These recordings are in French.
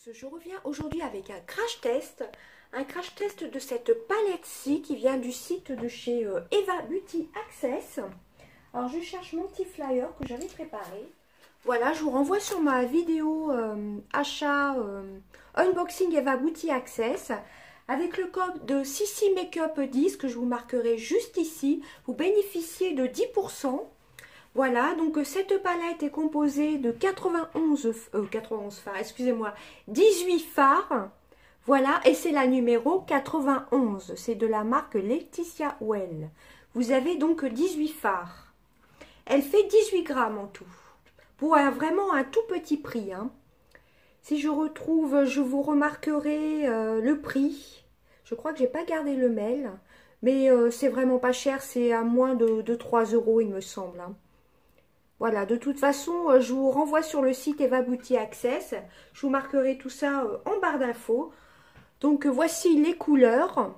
tous, je reviens aujourd'hui avec un crash test de cette palette-ci qui vient du site de chez Eva Beauty Access. Alors je cherche mon petit flyer que j'avais préparé. Voilà, je vous renvoie sur ma vidéo achat unboxing Eva Beauty Access. Avec le code de Sissi Makeup 10 que je vous marquerai juste ici, vous bénéficiez de 10%. Voilà, donc cette palette est composée de 91 fards, excusez-moi, 18 fards. Voilà, et c'est la numéro 91. C'est de la marque Laetitia Well. Vous avez donc 18 fards. Elle fait 18 grammes en tout. Pour vraiment un tout petit prix. Hein. Si je retrouve, je vous remarquerai le prix. Je crois que j'ai pas gardé le mail. Mais c'est vraiment pas cher, c'est à moins de 3 € il me semble. Hein. Voilà, de toute façon, je vous renvoie sur le site Eva Beauty Access. Je vous marquerai tout ça en barre d'infos. Donc, voici les couleurs.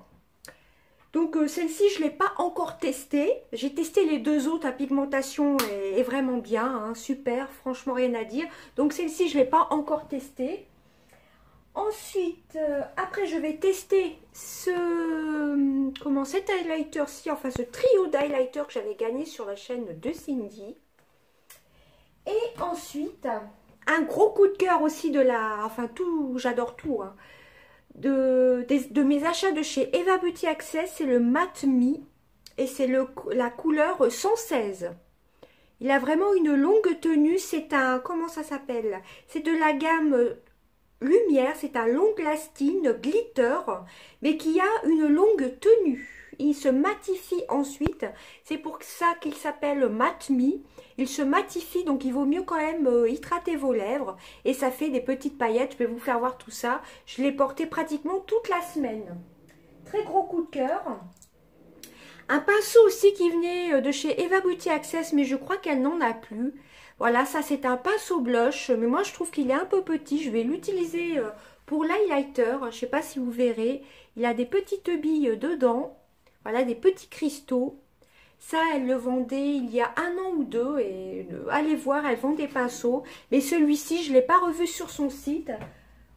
Donc, celle-ci, je ne l'ai pas encore testée. J'ai testé les deux autres. La pigmentation est vraiment bien. Hein, super, franchement, rien à dire. Donc, celle-ci, je ne l'ai pas encore testée. Ensuite, après, je vais tester cet highlighter-ci. Enfin, ce trio d'highlighter que j'avais gagné sur la chaîne de Cindy. Et ensuite, un gros coup de cœur aussi de la... Enfin, tout, j'adore tout. Hein, de mes achats de chez Eva Beauty Access, c'est le Matte Me. Et c'est la couleur 116. Il a vraiment une longue tenue. C'est un... Comment ça s'appelle? C'est de la gamme Lumière. C'est un long lasting glitter. Mais qui a une longue tenue. Il se matifie ensuite. C'est pour ça qu'il s'appelle Matte Me. Il se matifie, donc il vaut mieux quand même hydrater vos lèvres. Et ça fait des petites paillettes. Je vais vous faire voir tout ça. Je l'ai porté pratiquement toute la semaine. Très gros coup de cœur. Un pinceau aussi qui venait de chez Eva Beauty Access, mais je crois qu'elle n'en a plus. Voilà, ça c'est un pinceau blush. Mais moi je trouve qu'il est un peu petit. Je vais l'utiliser pour l'highlighter. Je ne sais pas si vous verrez. Il a des petites billes dedans. Voilà, des petits cristaux. Ça, elle le vendait il y a 1 an ou 2. Et allez voir, elle vend des pinceaux. Mais celui-ci, je ne l'ai pas revu sur son site.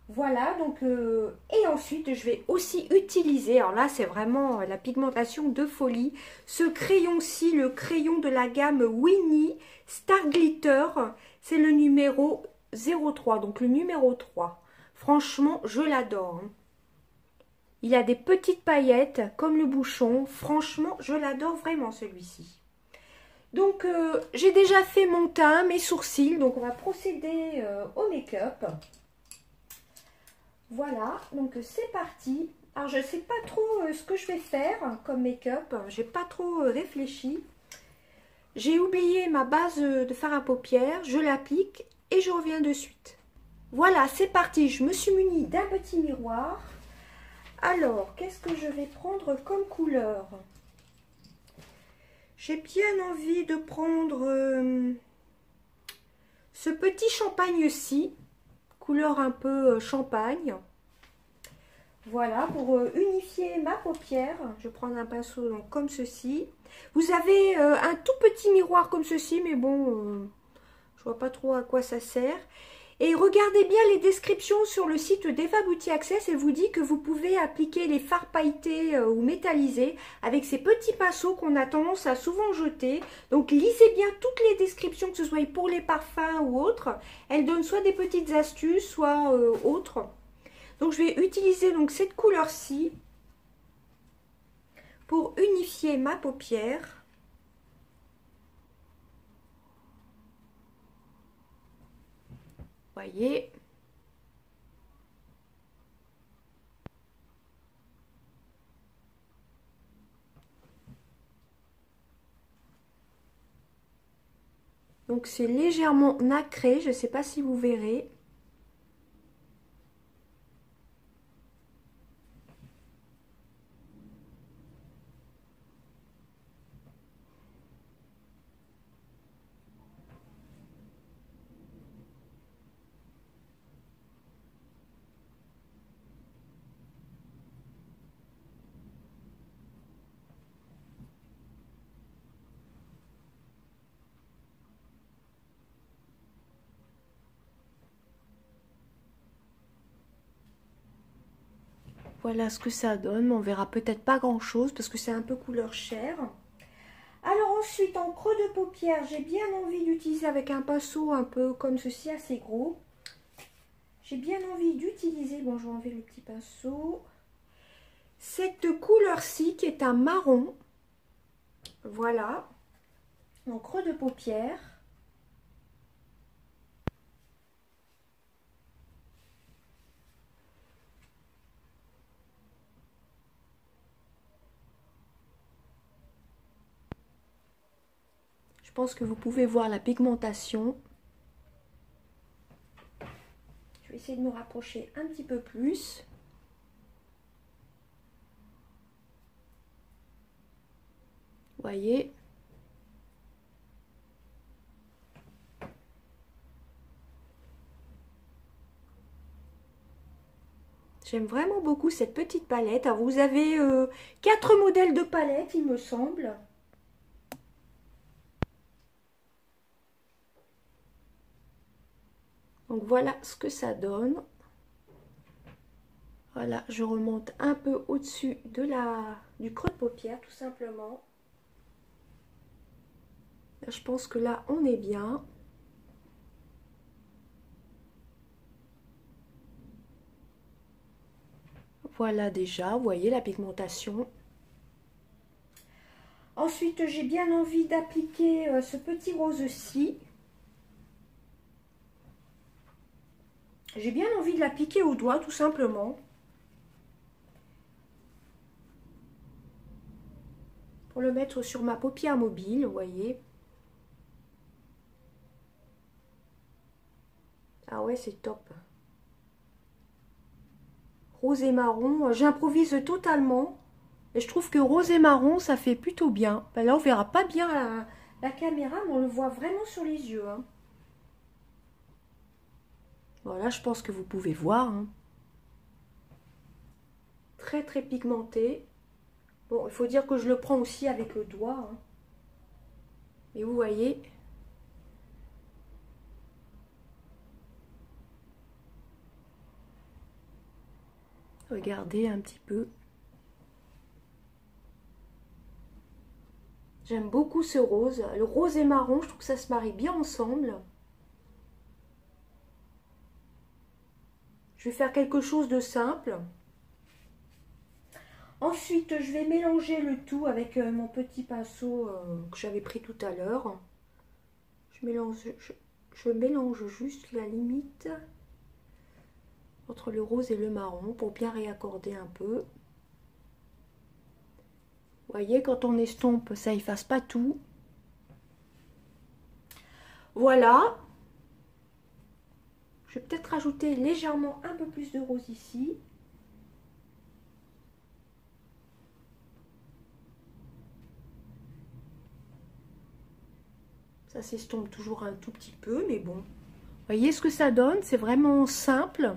Voilà, donc... et ensuite, je vais aussi utiliser... Alors là, c'est vraiment la pigmentation de folie. Ce crayon-ci, le crayon de la gamme Winnie Star Glitter. C'est le numéro 03. Donc le numéro 3. Franchement, je l'adore. Hein. Il a des petites paillettes comme le bouchon. Franchement, je l'adore vraiment celui-ci. Donc, j'ai déjà fait mon teint, mes sourcils. Donc, on va procéder au make-up. Voilà, donc c'est parti. Alors, je ne sais pas trop ce que je vais faire comme make-up. J'ai pas trop réfléchi. J'ai oublié ma base de fard à paupières. Je l'applique et je reviens de suite. Voilà, c'est parti. Je me suis munie d'un petit miroir. Alors, qu'est-ce que je vais prendre comme couleur? J'ai bien envie de prendre ce petit champagne-ci, couleur un peu champagne. Voilà, pour unifier ma paupière, je vais prendre un pinceau donc, comme ceci. Vous avez un tout petit miroir comme ceci, mais bon, je vois pas trop à quoi ça sert. Et regardez bien les descriptions sur le site d'Eva Beauty Access. Elle vous dit que vous pouvez appliquer les fards pailletés ou métallisés avec ces petits pinceaux qu'on a tendance à souvent jeter. Donc lisez bien toutes les descriptions, que ce soit pour les parfums ou autres. Elle donne soit des petites astuces, soit autres. Donc je vais utiliser donc cette couleur-ci pour unifier ma paupière. Voyez. Donc c'est légèrement nacré, je ne sais pas si vous verrez. Voilà ce que ça donne, mais on verra peut-être pas grand chose parce que c'est un peu couleur chair. Alors ensuite, en creux de paupière, j'ai bien envie d'utiliser avec un pinceau un peu comme ceci, assez gros. J'ai bien envie d'utiliser, bon je vais enlever le petit pinceau, cette couleur-ci qui est un marron. Voilà, en creux de paupière. Je pense que vous pouvez voir la pigmentation. Je vais essayer de me rapprocher un petit peu plus. Vous voyez? J'aime vraiment beaucoup cette petite palette. Alors, vous avez 4 modèles de palette, il me semble. Donc voilà ce que ça donne. Voilà, je remonte un peu au-dessus du creux de paupière, tout simplement. Là, je pense que là, on est bien. Voilà déjà, vous voyez la pigmentation. Ensuite, j'ai bien envie d'appliquer ce petit rose-ci. J'ai bien envie de l'appliquer au doigt, tout simplement. Pour le mettre sur ma paupière mobile, vous voyez. Ah ouais, c'est top. Rose et marron, j'improvise totalement. Et je trouve que rose et marron, ça fait plutôt bien. Ben là, on verra pas bien la caméra, mais on le voit vraiment sur les yeux. Hein. Voilà, je pense que vous pouvez voir. Hein. Très, très pigmenté. Bon, il faut dire que je le prends aussi avec le doigt. Hein. Mais vous voyez... Regardez un petit peu. J'aime beaucoup ce rose. Le rose et marron, je trouve que ça se marie bien ensemble. Je vais faire quelque chose de simple. Ensuite, je vais mélanger le tout avec mon petit pinceau que j'avais pris tout à l'heure. Je mélange juste la limite entre le rose et le marron pour bien réaccorder un peu. Vous voyez, quand on estompe, ça efface pas tout. Voilà. Je vais peut-être rajouter légèrement un peu plus de rose ici. Ça s'estompe toujours un tout petit peu, mais bon. Vous voyez ce que ça donne? C'est vraiment simple.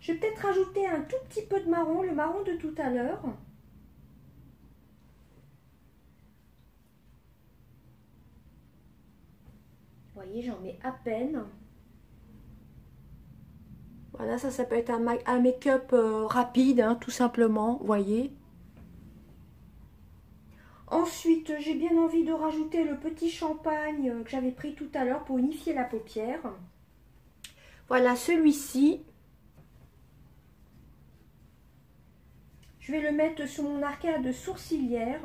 Je vais peut-être rajouter un tout petit peu de marron, le marron de tout à l'heure. Vous voyez, j'en mets à peine. Voilà, ça peut être un make-up rapide, hein, tout simplement, vous voyez. Ensuite, j'ai bien envie de rajouter le petit champagne que j'avais pris tout à l'heure pour unifier la paupière. Voilà, celui-ci. Je vais le mettre sur mon arcade sourcilière.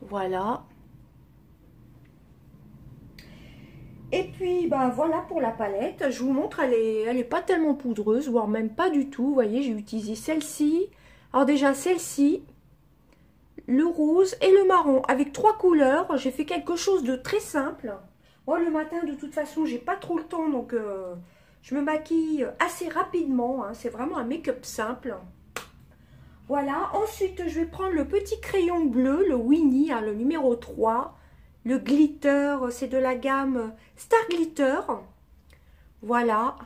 Voilà. Et puis, bah voilà pour la palette. Je vous montre, elle est pas tellement poudreuse, voire même pas du tout. Vous voyez, j'ai utilisé celle-ci. Alors déjà, celle-ci, le rose et le marron. Avec 3 couleurs, j'ai fait quelque chose de très simple. Moi, le matin, de toute façon, j'ai pas trop le temps, donc je me maquille assez rapidement. Hein. C'est vraiment un make-up simple. Voilà, ensuite je vais prendre le petit crayon bleu, le Winnie, hein, le numéro 3. Le glitter, c'est de la gamme Star Glitter. Voilà,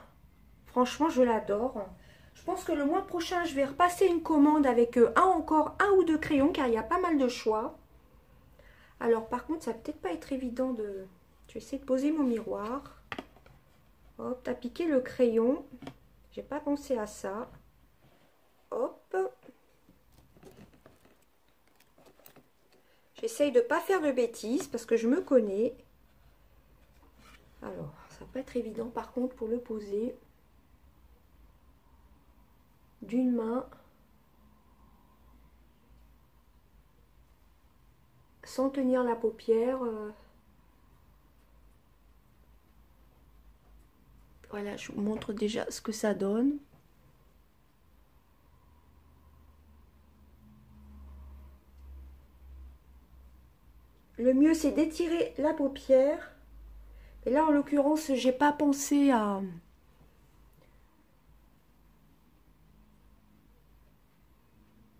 franchement je l'adore. Je pense que le mois prochain, je vais repasser une commande avec encore un ou deux crayons, car il y a pas mal de choix. Alors par contre, ça va peut-être pas être évident de... Je vais essayer de poser mon miroir. Hop, t'as piqué le crayon. J'ai pas pensé à ça. Hop. J'essaye de pas faire de bêtises parce que je me connais. Alors, ça va pas être évident par contre pour le poser. D'une main. Sans tenir la paupière. Voilà, je vous montre déjà ce que ça donne. Le mieux, c'est d'étirer la paupière. Et là, en l'occurrence, j'ai pas pensé à...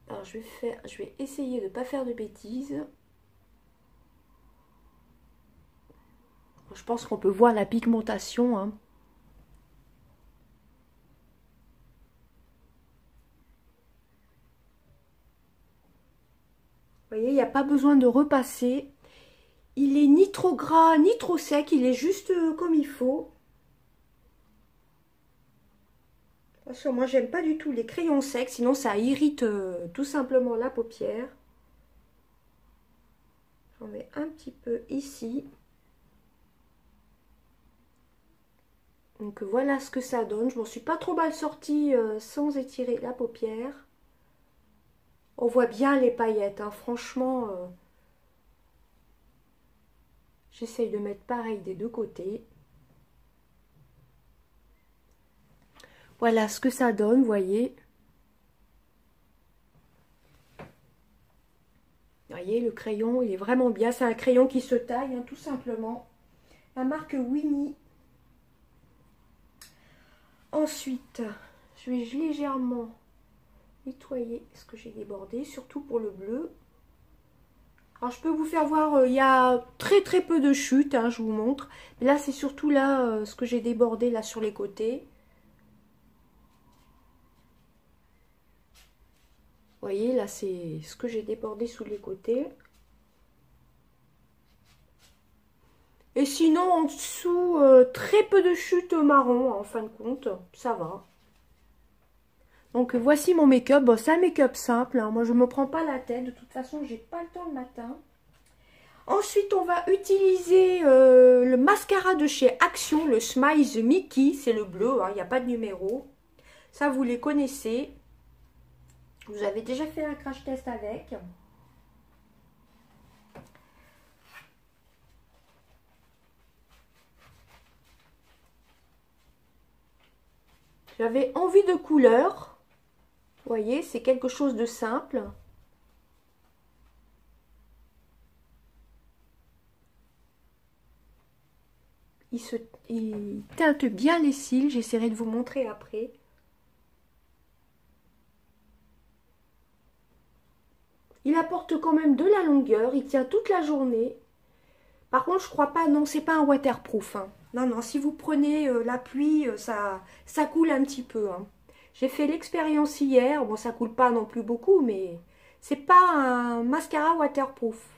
Alors, je vais essayer de ne pas faire de bêtises. Je pense qu'on peut voir la pigmentation, hein. Vous voyez, il n'y a pas besoin de repasser. Il est ni trop gras, ni trop sec. Il est juste comme il faut. Attention, moi, j'aime pas du tout les crayons secs. Sinon, ça irrite tout simplement la paupière. J'en mets un petit peu ici. Donc, voilà ce que ça donne. Je m'en suis pas trop mal sortie sans étirer la paupière. On voit bien les paillettes, hein. Franchement, j'essaye de mettre pareil des deux côtés. Voilà ce que ça donne, vous voyez. Vous voyez, le crayon, il est vraiment bien. C'est un crayon qui se taille, hein, tout simplement. La marque Winnie. Ensuite, je vais légèrement nettoyer ce que j'ai débordé, surtout pour le bleu. Alors je peux vous faire voir, il y a très peu de chutes, hein, je vous montre. Mais là c'est surtout là ce que j'ai débordé là sur les côtés. Vous voyez, là c'est ce que j'ai débordé sous les côtés. Et sinon en dessous, très peu de chutes marron en fin de compte, ça va. Donc voici mon make-up. Bon, c'est un make-up simple, hein. Moi je ne me prends pas la tête, de toute façon j'ai pas le temps le matin. Ensuite on va utiliser le mascara de chez Action, le Smile The Mickey, c'est le bleu, hein, il n'y a pas de numéro. Ça vous les connaissez. Vous avez déjà fait un crash test avec. J'avais envie de couleur. Vous voyez, c'est quelque chose de simple. Il teinte bien les cils. J'essaierai de vous montrer après. Il apporte quand même de la longueur. Il tient toute la journée. Par contre, je crois pas, non, c'est pas un waterproof, hein. Non, non, si vous prenez la pluie, ça coule un petit peu, hein. J'ai fait l'expérience hier. Bon, ça coule pas non plus beaucoup, mais c'est pas un mascara waterproof.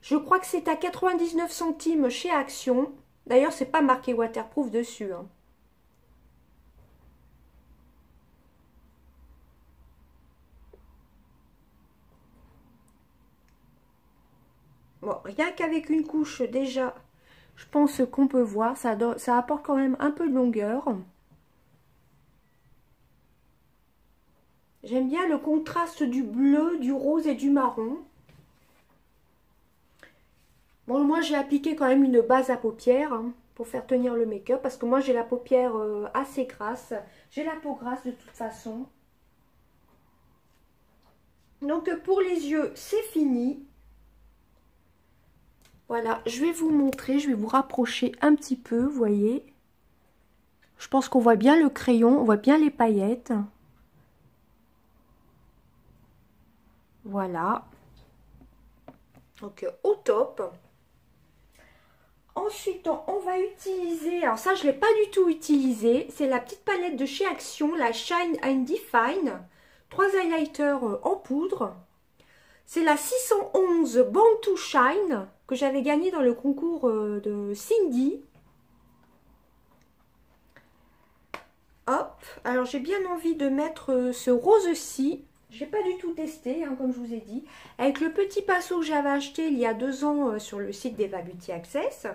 Je crois que c'est à 99 centimes chez Action. D'ailleurs, c'est pas marqué waterproof dessus, hein. Bon, rien qu'avec une couche, déjà, je pense qu'on peut voir. Ça apporte quand même un peu de longueur. J'aime bien le contraste du bleu, du rose et du marron. Bon, moi, j'ai appliqué quand même une base à paupières, hein, pour faire tenir le make-up. Parce que moi, j'ai la paupière assez grasse. J'ai la peau grasse de toute façon. Donc, pour les yeux, c'est fini. Voilà, je vais vous montrer. Je vais vous rapprocher un petit peu, vous voyez. Je pense qu'on voit bien le crayon. On voit bien les paillettes. Voilà. Donc, au top. Ensuite, on va utiliser, alors ça je ne l'ai pas du tout utilisé, c'est la petite palette de chez Action, la Shine and Define, 3 highlighters en poudre. C'est la 611 Born to Shine que j'avais gagné dans le concours de Cindy. Hop, alors j'ai bien envie de mettre ce rose-ci. Je n'ai pas du tout testé, hein, comme je vous ai dit. Avec le petit pinceau que j'avais acheté il y a 2 ans sur le site d'Eva Beauty Access.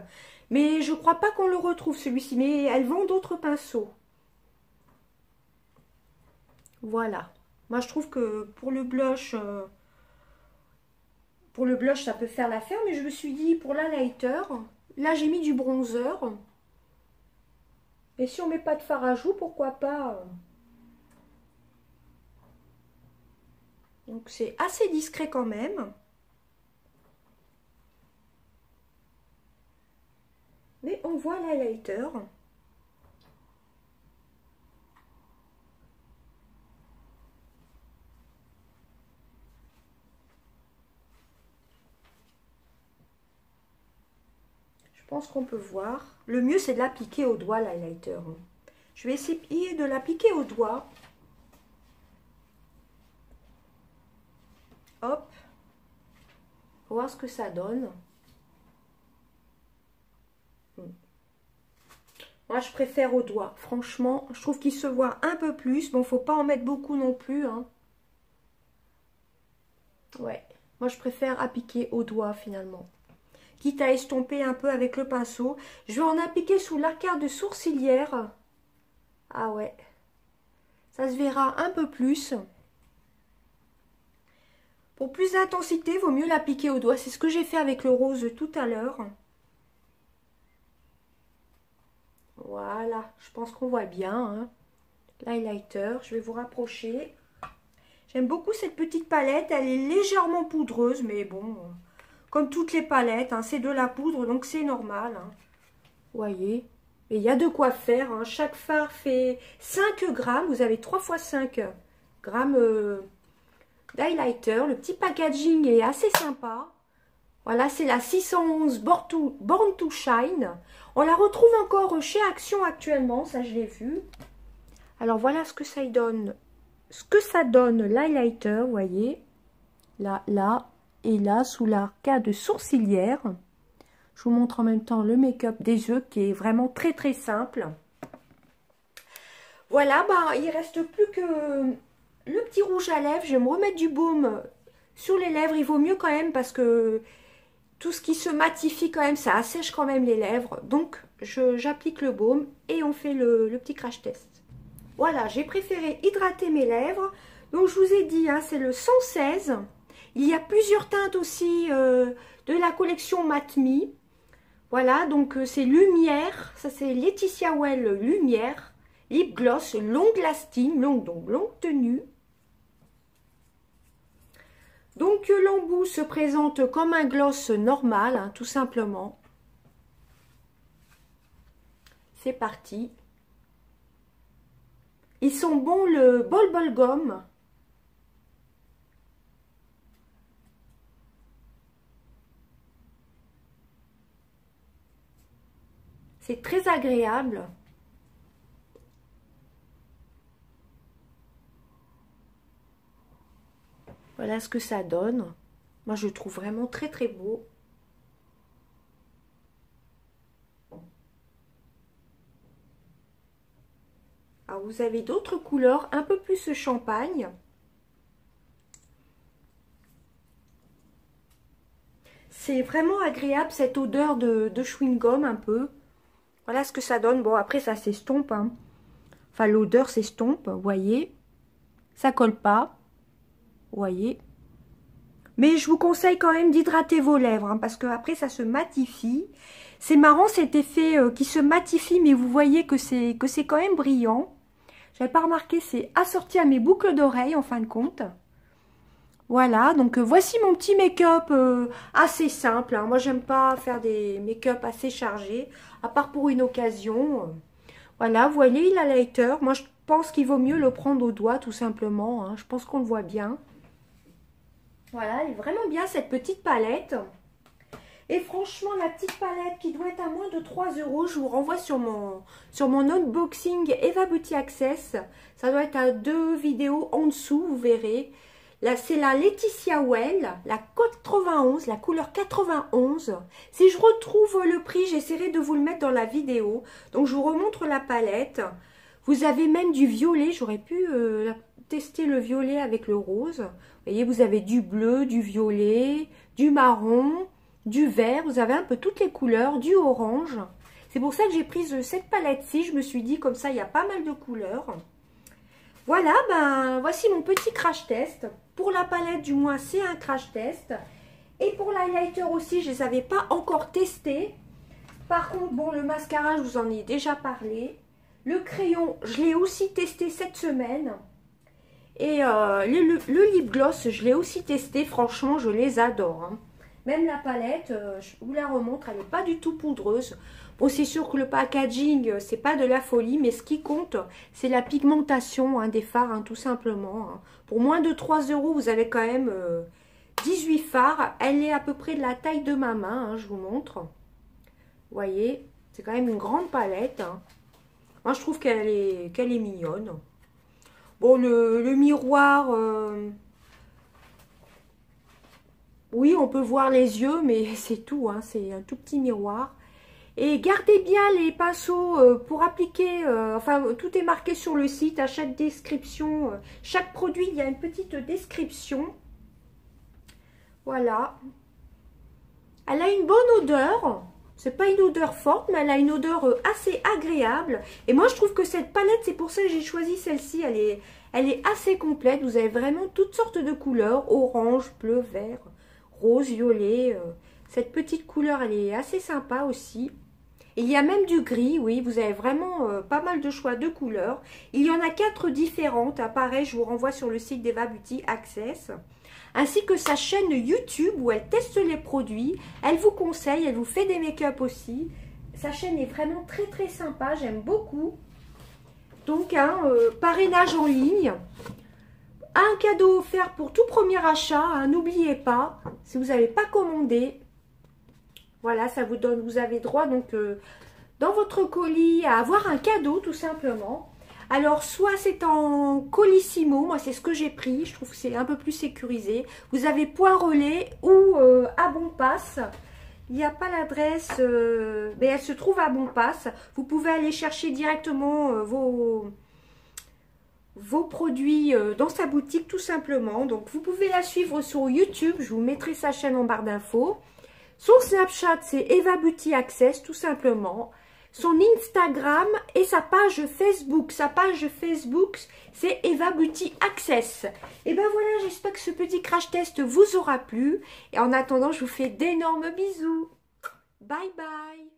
Mais je ne crois pas qu'on le retrouve celui-ci. Mais elles vendent d'autres pinceaux. Voilà. Moi je trouve que pour le blush ça peut faire l'affaire. Mais je me suis dit pour l'highlighter, là j'ai mis du bronzer. Et si on met pas de fard à joues, pourquoi pas Donc c'est assez discret quand même. Mais on voit l'highlighter. Je pense qu'on peut voir. Le mieux c'est de l'appliquer au doigt l'highlighter. Je vais essayer de l'appliquer au doigt. Hop, pour voir ce que ça donne. Moi, je préfère au doigt. Franchement, je trouve qu'il se voit un peu plus. Bon, faut pas en mettre beaucoup non plus. Hein. Ouais, moi, je préfère appliquer au doigt finalement. Quitte à estomper un peu avec le pinceau. Je vais en appliquer sous l'arcade sourcilière. Ah ouais, ça se verra un peu plus. Pour plus d'intensité, vaut mieux l'appliquer au doigt. C'est ce que j'ai fait avec le rose tout à l'heure. Voilà, je pense qu'on voit bien. Hein. L'highlighter, je vais vous rapprocher. J'aime beaucoup cette petite palette. Elle est légèrement poudreuse, mais bon, comme toutes les palettes, hein, c'est de la poudre, donc c'est normal. Hein. Vous voyez, et il y a de quoi faire. Hein. Chaque fard fait 5 grammes. Vous avez 3 x 5 grammes d'highlighter. Le petit packaging est assez sympa. Voilà, c'est la 611 Born to Shine. On la retrouve encore chez Action actuellement, ça je l'ai vu. Alors voilà ce que ça donne. Ce que ça donne l'highlighter, vous voyez. Là, là et là, sous l'arcade sourcilière. Je vous montre en même temps le make-up des yeux qui est vraiment très très simple. Voilà, bah, il ne reste plus que le petit rouge à lèvres. Je vais me remettre du baume sur les lèvres. Il vaut mieux quand même parce que tout ce qui se matifie quand même, ça assèche quand même les lèvres. Donc, j'applique le baume et on fait le petit crash test. Voilà, j'ai préféré hydrater mes lèvres. Donc, je vous ai dit, hein, c'est le 116. Il y a plusieurs teintes aussi de la collection Matte Me. Voilà, donc c'est Lumière. Ça, c'est Laetitia Well Lumière. Lip Gloss, Long Lasting, longue tenue. Donc l'embout se présente comme un gloss normal, hein, tout simplement. C'est parti. Ils sont bons le Bol Gomme. C'est très agréable. Voilà ce que ça donne. Moi, je le trouve vraiment très très beau. Alors, vous avez d'autres couleurs, un peu plus champagne. C'est vraiment agréable cette odeur de chewing-gum un peu. Voilà ce que ça donne. Bon, après, ça s'estompe. Hein. Enfin, l'odeur s'estompe, vous voyez. Ça colle pas. Vous voyez. Mais je vous conseille quand même d'hydrater vos lèvres. Hein, parce que après ça se matifie. C'est marrant cet effet qui se matifie. Mais vous voyez que c'est quand même brillant. J'avais pas remarqué. C'est assorti à mes boucles d'oreilles en fin de compte. Voilà. Donc voici mon petit make-up assez simple. Hein. Moi j'aime pas faire des make-up assez chargés. À part pour une occasion. Voilà. Vous voyez l'highlighter. Moi je pense qu'il vaut mieux le prendre au doigt tout simplement. Hein. Je pense qu'on le voit bien. Voilà, elle est vraiment bien cette petite palette. Et franchement, la petite palette qui doit être à moins de 3 euros, je vous renvoie sur mon unboxing Eva Beauty Access. Ça doit être à 2 vidéos en dessous, vous verrez. Là, c'est la Laetitia Well, la 91, la couleur 91. Si je retrouve le prix, j'essaierai de vous le mettre dans la vidéo. Donc, je vous remontre la palette. Vous avez même du violet. J'aurais pu tester le violet avec le rose. Vous voyez, vous avez du bleu, du violet, du marron, du vert. Vous avez un peu toutes les couleurs, du orange. C'est pour ça que j'ai pris cette palette-ci. Je me suis dit, comme ça, il y a pas mal de couleurs. Voilà, ben, voici mon petit crash test. Pour la palette, du moins, c'est un crash test. Et pour l'highlighter aussi, je ne les avais pas encore testés. Par contre, bon, le mascara, je vous en ai déjà parlé. Le crayon, je l'ai aussi testé cette semaine. Et le lip gloss, je l'ai aussi testé. Franchement, je les adore. Hein. Même la palette, je vous la remontre, elle n'est pas du tout poudreuse. Bon, c'est sûr que le packaging, c'est pas de la folie, mais ce qui compte, c'est la pigmentation hein, des fards, hein, tout simplement. Hein. Pour moins de 3 euros, vous avez quand même 18 fards. Elle est à peu près de la taille de ma main, hein, je vous montre. Vous voyez, c'est quand même une grande palette. Hein. Moi, je trouve qu'elle est mignonne. Bon, le miroir... oui, on peut voir les yeux, mais c'est tout. Hein, c'est un tout petit miroir. Et gardez bien les pinceaux pour appliquer, enfin tout est marqué sur le site, à chaque description, chaque produit il y a une petite description. Voilà. Elle a une bonne odeur, c'est pas une odeur forte mais elle a une odeur assez agréable. Et moi je trouve que cette palette, c'est pour ça que j'ai choisi celle-ci, elle est assez complète, vous avez vraiment toutes sortes de couleurs, orange, bleu, vert, rose, violet. Cette petite couleur elle est assez sympa aussi. Il y a même du gris, oui, vous avez vraiment pas mal de choix de couleurs. Il y en a 4 différentes, hein, pareil, je vous renvoie sur le site d'Eva Beauty Access. Ainsi que sa chaîne YouTube où elle teste les produits, elle vous conseille, elle vous fait des make-up aussi. Sa chaîne est vraiment très très sympa, j'aime beaucoup. Donc, parrainage en ligne. Un cadeau offert pour tout premier achat, hein, n'oubliez pas, si vous n'avez pas commandé. Voilà, ça vous donne, vous avez droit donc dans votre colis à avoir un cadeau tout simplement. Alors soit c'est en colissimo, moi c'est ce que j'ai pris, je trouve que c'est un peu plus sécurisé. Vous avez point relais ou à Bon Pass. Il n'y a pas l'adresse, mais elle se trouve à Bon Pass. Vous pouvez aller chercher directement vos produits dans sa boutique tout simplement. Donc vous pouvez la suivre sur YouTube, je vous mettrai sa chaîne en barre d'infos. Son Snapchat, c'est Eva Beauty Access, tout simplement. Son Instagram et sa page Facebook. Sa page Facebook, c'est Eva Beauty Access. Et ben voilà, j'espère que ce petit crash test vous aura plu. Et en attendant, je vous fais d'énormes bisous. Bye bye.